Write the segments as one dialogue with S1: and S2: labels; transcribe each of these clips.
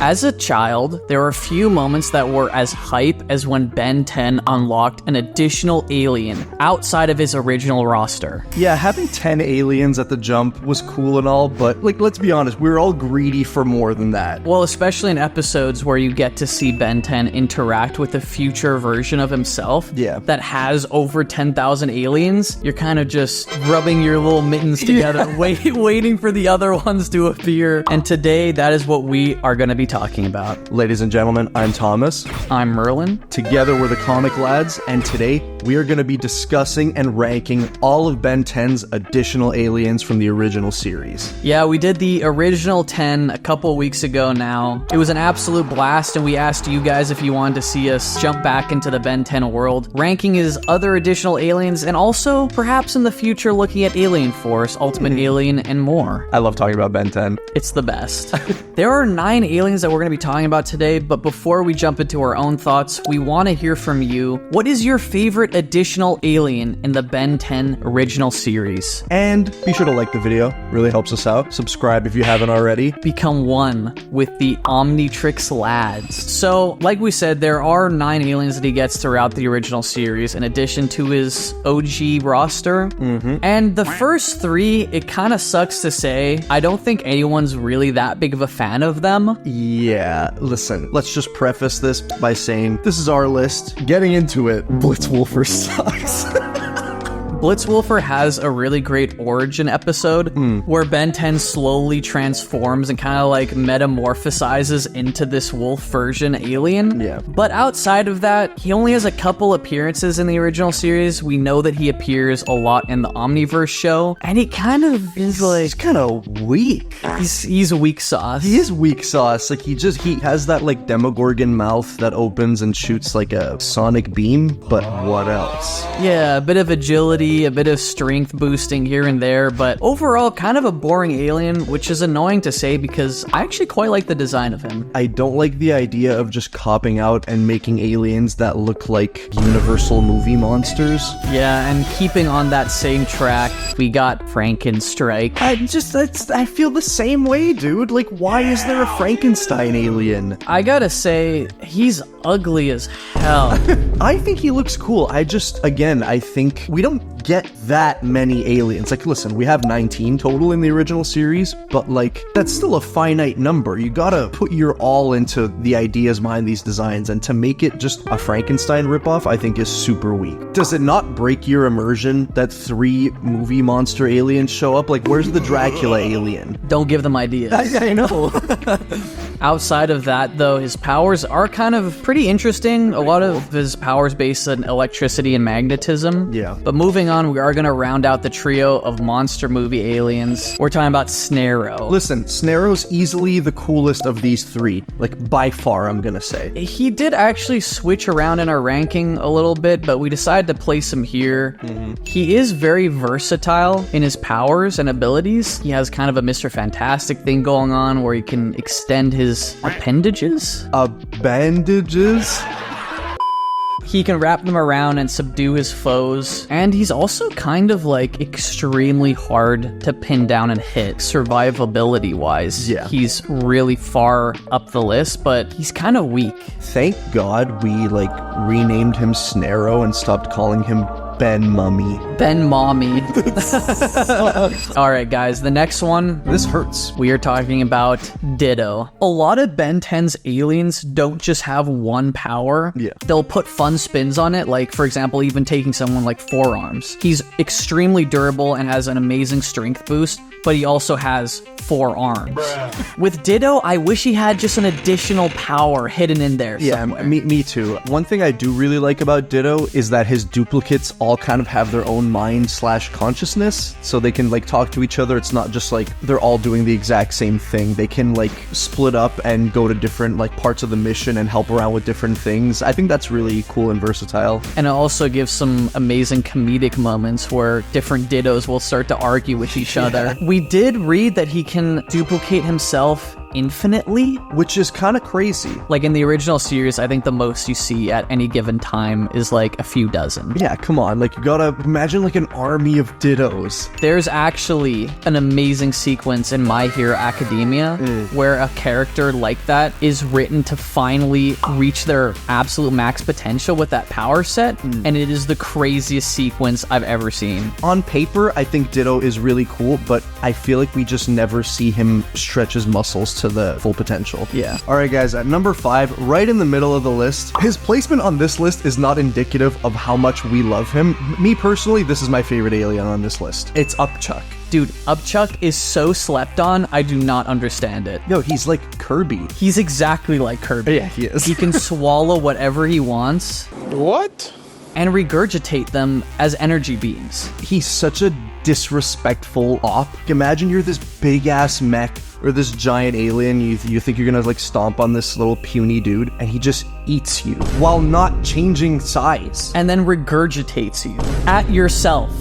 S1: As a child, there were a few moments that were as hype as when Ben 10 unlocked an additional alien outside of his original roster.
S2: Yeah, having 10 aliens at the jump was cool and all, but, like, let's be honest, we were all greedy for more than that.
S1: Well, especially in episodes where you get to see Ben 10 interact with a future version of himself that has over 10,000 aliens, you're kind of just rubbing your little mittens together, waiting for the other ones to appear. And today, that is what we are going to be talking about.
S2: Ladies and gentlemen, I'm Thomas.
S1: I'm Merlin.
S2: Together we're the Comic Lads, and today we are going to be discussing and ranking all of Ben 10's additional aliens from the original series.
S1: Yeah, we did the original 10 a couple weeks ago now. It was an absolute blast, and we asked you guys if you wanted to see us jump back into the Ben 10 world, ranking his other additional aliens, and also perhaps in the future looking at Alien Force, Ultimate Alien, and more.
S2: I love talking about Ben 10.
S1: It's the best. There are 9 aliens that we're going to be talking about today, but before we jump into our own thoughts, we want to hear from you. What is your favorite additional alien in the Ben 10 original series?
S2: And be sure to like the video, really helps us out. Subscribe if you haven't already.
S1: Become one with the Omnitrix lads. So, like we said, there are 9 aliens that he gets throughout the original series, in addition to his OG roster. And the first 3, it kind of sucks to say, I don't think anyone's really that big of a fan of them.
S2: Yeah, listen, let's just preface this by saying this is our list. Getting into it, Blitzwolfer sucks.
S1: Blitzwolfer has a really great origin episode where Ben 10 slowly transforms and kind of like metamorphosizes into this wolf version alien.
S2: Yeah.
S1: But outside of that, he only has a couple appearances in the original series. We know that he appears a lot in the Omniverse show, and he kind of is like...
S2: He's kind of weak.
S1: He's a weak sauce.
S2: He is weak sauce. Like, he has that, like, Demogorgon mouth that opens and shoots, like, a sonic beam, but what else?
S1: Yeah, a bit of agility, a bit of strength boosting here and there, but overall kind of a boring alien, which is annoying to say because I actually quite like the design of him.
S2: I don't like the idea of just copping out and making aliens that look like Universal movie monsters.
S1: Yeah, and keeping on that same track, we got Frankenstrike.
S2: I feel the same way, dude. Like, why is there a Frankenstein alien?
S1: I gotta say, he's ugly as hell.
S2: I think he looks cool. I think we don't get that many aliens. Like, listen, we have 19 total in the original series, but, like, that's still a finite number. You gotta put your all into the ideas behind these designs, and to make it just a Frankenstein ripoff, I think is super weak. Does it not break your immersion that 3 movie monster aliens show up? Like, where's the Dracula alien?
S1: Don't give them ideas.
S2: I know.
S1: Outside of that, though, his powers are kind of pretty interesting. A lot of his powers based on electricity and magnetism.
S2: Yeah.
S1: But moving on, we are going to round out the trio of monster movie aliens. We're talking about Snare-Oh.
S2: Listen, Snare-Oh's easily the coolest of these 3. Like, by far, I'm gonna say.
S1: He did actually switch around in our ranking a little bit, but we decided to place him here. He is very versatile in his powers and abilities. He has kind of a Mr. Fantastic thing going on where he can extend his appendages.
S2: Appendages?
S1: He can wrap them around and subdue his foes, and he's also kind of like extremely hard to pin down and hit survivability wise.
S2: Yeah.
S1: He's really far up the list, but he's kind of weak.
S2: Thank God we, like, renamed him Snare-Oh and stopped calling him Ben Mummy.
S1: Ben Mommy. Alright guys, the next one.
S2: This hurts.
S1: We are talking about Ditto. A lot of Ben 10's aliens don't just have one power.
S2: Yeah.
S1: They'll put fun spins on it, like, for example, even taking someone like Forearms. He's extremely durable and has an amazing strength boost, but he also has 4 arms. With Ditto, I wish he had just an additional power hidden in there somewhere.
S2: Yeah, me too. One thing I do really like about Ditto is that his duplicates all kind of have their own mind/consciousness, so they can, like, talk to each other. It's not just like they're all doing the exact same thing. They can, like, split up and go to different, like, parts of the mission and help around with different things. I think that's really cool and versatile.
S1: And it also gives some amazing comedic moments where different Dittos will start to argue with each other. We did read that he can duplicate himself infinitely.
S2: Which is kind of crazy.
S1: Like in the original series, I think the most you see at any given time is like a few dozen.
S2: Yeah, come on. Like, you gotta imagine like an army of Dittos.
S1: There's actually an amazing sequence in My Hero Academia where a character like that is written to finally reach their absolute max potential with that power set, and it is the craziest sequence I've ever seen.
S2: On paper, I think Ditto is really cool, but I feel like we just never see him stretch his muscles to the full potential.
S1: Yeah.
S2: All right, guys, at number 5, right in the middle of the list, his placement on this list is not indicative of how much we love him. Me personally, this is my favorite alien on this list. It's Upchuck.
S1: Dude, Upchuck is so slept on, I do not understand it.
S2: Yo, he's like Kirby.
S1: He's exactly like Kirby.
S2: Yeah, he is.
S1: He can swallow whatever he wants.
S3: What?
S1: And regurgitate them as energy beams.
S2: He's such a disrespectful op. Imagine you're this big-ass mech or this giant alien, you think you're gonna like stomp on this little puny dude, and he just eats you while not changing size.
S1: And then regurgitates you at yourself.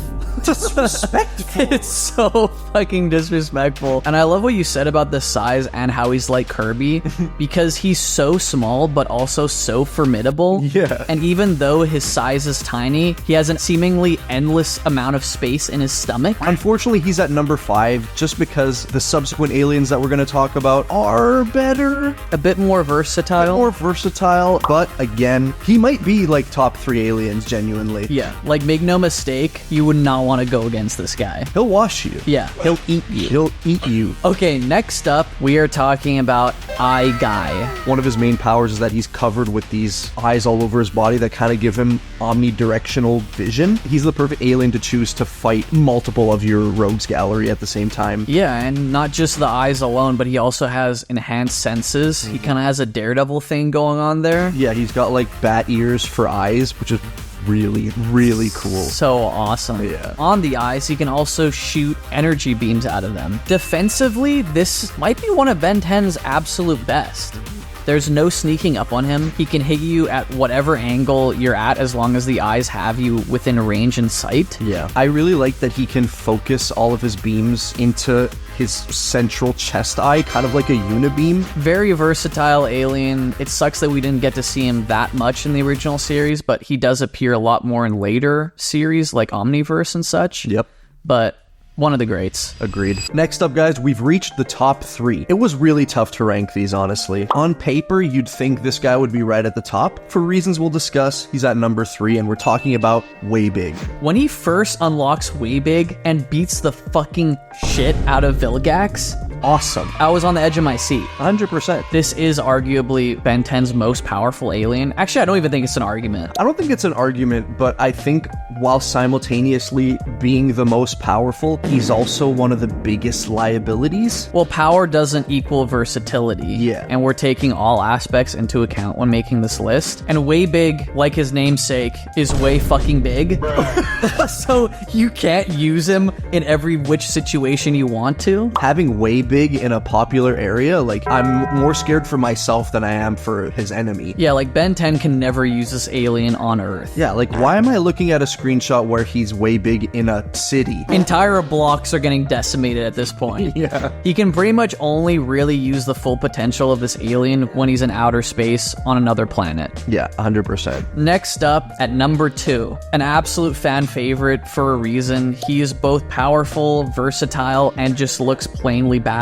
S2: Disrespectful.
S1: It's so fucking disrespectful. And I love what you said about the size and how he's like Kirby, because he's so small but also so formidable.
S2: Yeah.
S1: And even though his size is tiny, he has a seemingly endless amount of space in his stomach.
S2: Unfortunately, he's at number 5 just because the subsequent aliens that we're going to talk about are better.
S1: A bit more versatile.
S2: But again, he might be like top 3 aliens genuinely.
S1: Yeah, like make no mistake, you would not want to go against this guy.
S2: He'll wash you.
S1: Yeah, he'll eat you.
S2: He'll eat you.
S1: Okay, next up, we are talking about Eye Guy.
S2: One of his main powers is that he's covered with these eyes all over his body that kind of give him omnidirectional vision. He's the perfect alien to choose to fight multiple of your rogues gallery at the same time.
S1: Yeah, and not just the eyes alone, but he also has enhanced senses. He kind of has a Daredevil thing going on there.
S2: Yeah, he's got like bat ears for eyes, which is really, really cool.
S1: So awesome.
S2: Yeah.
S1: On the eyes, he can also shoot energy beams out of them. Defensively, this might be one of Ben 10's absolute best. There's no sneaking up on him. He can hit you at whatever angle you're at as long as the eyes have you within range and sight.
S2: Yeah. I really like that he can focus all of his beams into his central chest eye, kind of like a unibeam.
S1: Very versatile alien. It sucks that we didn't get to see him that much in the original series, but he does appear a lot more in later series like Omniverse and such.
S2: Yep.
S1: But one of the greats.
S2: Agreed. Next up, guys, we've reached the top 3. It was really tough to rank these, honestly. On paper, you'd think this guy would be right at the top. For reasons we'll discuss, he's at number 3, and we're talking about Way Big.
S1: When he first unlocks Way Big and beats the fucking shit out of Vilgax,
S2: Awesome.
S1: I was on the edge of my seat.
S2: 100%.
S1: This is arguably Ben 10's most powerful alien. Actually, I don't even think it's an argument.
S2: I don't think it's an argument, but I think while simultaneously being the most powerful, he's also one of the biggest liabilities.
S1: Well, power doesn't equal versatility.
S2: Yeah.
S1: And we're taking all aspects into account when making this list. And Way Big, like his namesake, is way fucking big. So you can't use him in every which situation you want to.
S2: Having Way Big in a popular area, like, I'm more scared for myself than I am for his enemy.
S1: Yeah, like Ben 10 can never use this alien on Earth.
S2: Yeah, like, why am I looking at a screenshot where he's Way Big in a city?
S1: Entire blocks are getting decimated at this point.
S2: Yeah.
S1: He can pretty much only really use the full potential of this alien when he's in outer space on another planet.
S2: Yeah, 100%.
S1: Next up, at number 2, an absolute fan favorite for a reason. He is both powerful, versatile, and just looks plainly badass.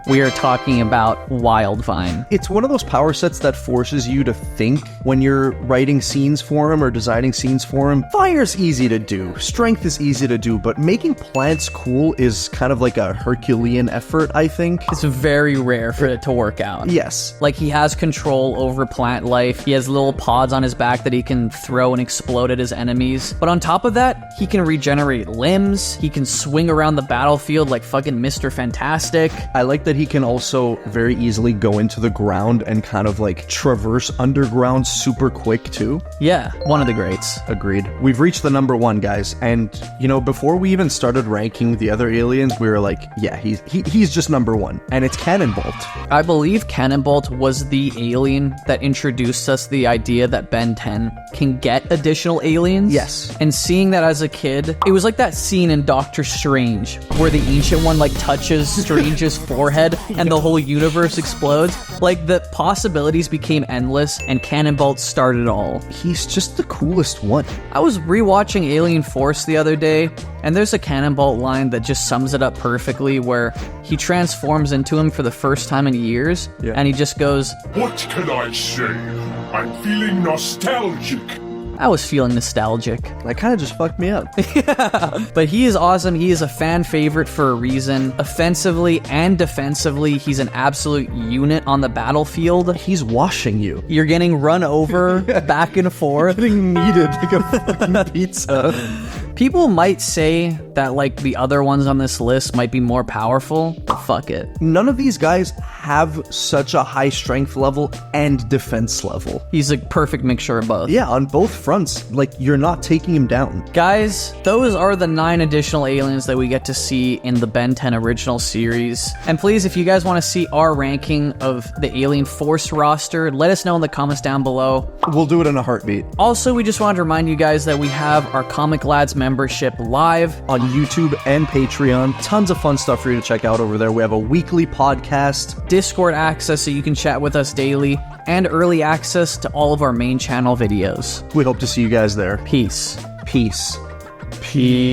S1: We are talking about Wildvine.
S2: It's one of those power sets that forces you to think when you're writing scenes for him or designing scenes for him. Fire's easy to do, strength is easy to do, but making plants cool is kind of like a Herculean effort, I think.
S1: It's very rare for it to work out.
S2: Yes.
S1: Like, he has control over plant life. He has little pods on his back that he can throw and explode at his enemies. But on top of that, he can regenerate limbs. He can swing around the battlefield like fucking Mr. Fantastic.
S2: I like that he can also very easily go into the ground and kind of like traverse underground super quick too.
S1: Yeah, one of the greats.
S2: Agreed. We've reached the number 1, guys. And, you know, before we even started ranking the other aliens, we were like, yeah, he's just number 1. And it's Cannonbolt.
S1: I believe Cannonbolt was the alien that introduced us the idea that Ben 10 can get additional aliens.
S2: Yes.
S1: And seeing that as a kid, it was like that scene in Doctor Strange where the Ancient One like touches Strange Strange's forehead and the whole universe explodes. Like, the possibilities became endless, and Cannonbolt started it all.
S2: He's just the coolest one.
S1: I was rewatching Alien Force the other day, and there's a Cannonbolt line that just sums it up perfectly, where he transforms into him for the first time in years, and he just goes,
S3: "What can I say? I'm feeling nostalgic."
S1: I was feeling nostalgic.
S2: That kind of just fucked me up.
S1: But he is awesome. He is a fan favorite for a reason. Offensively and defensively, he's an absolute unit on the battlefield.
S2: He's washing you.
S1: You're getting run over back and forth.
S2: Getting kneaded like a fucking pizza.
S1: People might say that, like, the other ones on this list might be more powerful, but fuck it.
S2: None of these guys have such a high strength level and defense level.
S1: He's a perfect mixture of both.
S2: Yeah, on both fronts. Like, you're not taking him down.
S1: Guys, those are the 9 additional aliens that we get to see in the Ben 10 original series. And please, if you guys want to see our ranking of the Alien Force roster, let us know in the comments down below.
S2: We'll do it in a heartbeat.
S1: Also, we just wanted to remind you guys that we have our Comic Lads membership live
S2: on YouTube and Patreon. Tons of fun stuff for you to check out over there. We have a weekly podcast,
S1: Discord access so you can chat with us daily, and early access to all of our main channel videos.
S2: We hope to see you guys there.
S1: Peace.
S2: Peace.
S1: Peace.